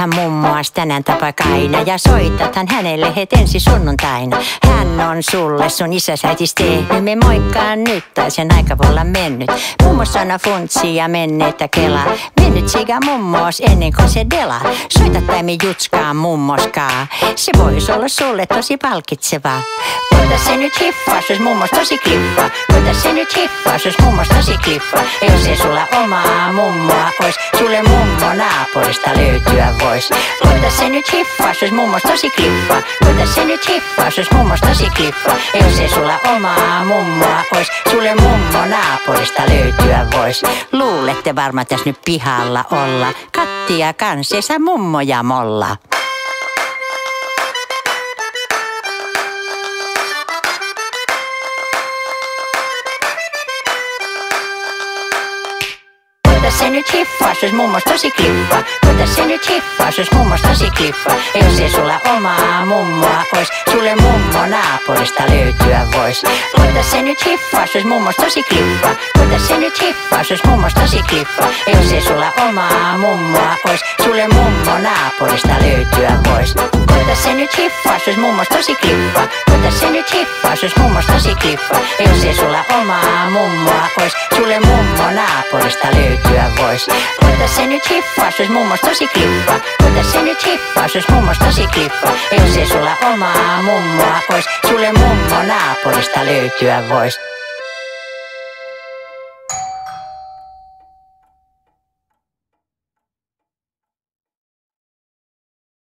Katsoithan mummoas tänään tapakaina ja soitathan hänelle het ensi sunnuntaina. Hän on sulle sun isäsäitis tehnyt, me moikkaan nyt tai sen aika voi olla mennyt. Mummo sana funtsi ja menneettä kelaa, mennyt siga mummos ennen kuin se delaa. Soita tai me jutskaa mummoskaa, se vois olla sulle tosi palkitsevaa. Koita se nyt hiffaa, jos mummos tosi kliffa. Koita se nyt hiffaa, jos mummos tosi kliffa. Ja jos ei sulla omaa mummoa ois, sulle mummo naapurista löytyä vois. Koita se nyt hiffaa, jos mummos tosi kliffa. Koita se nyt hiffaa, jos mummos tosi kliffa. Ja jos ei sulla omaa mummoa ois, sulle mummo naapurista löytyä vois. Luulette varmaan tässä nyt pihalla olla, kattia kansessa mummoja molla. Koita se nyt hiffaa, jos mummos tosi kliffa. Koita se nyt hiffaa, jos mummos tosi kliffa. Ja jos ei sulla omaa mummoa ois, sulle mummo naapurista löytyä vois. Koita se nyt hiffaa, jos mummos tosi kliffa. Koita se nyt hiffaa, jos mummos tosi kliffa. Ja jos ei sulla omaa mummoa ois, sulle mummo naapurista löytyä vois. Koita se nyt hiffaa, jos mummos tosi kliffa. Koita se nyt hiffaa, jos mummos tosi kliffa. Ja jos ei sulla omaa mummoa ois, sulle mummo naapurista löytyä vois. Koita se nyt hiffaa, jos mummos tosi kliffa. Koita se nyt hiffaa, jos mummos tosi kliffa. Ja jos ei sulla omaa mummoa ois, sulle mummo naapurista löytyä vois.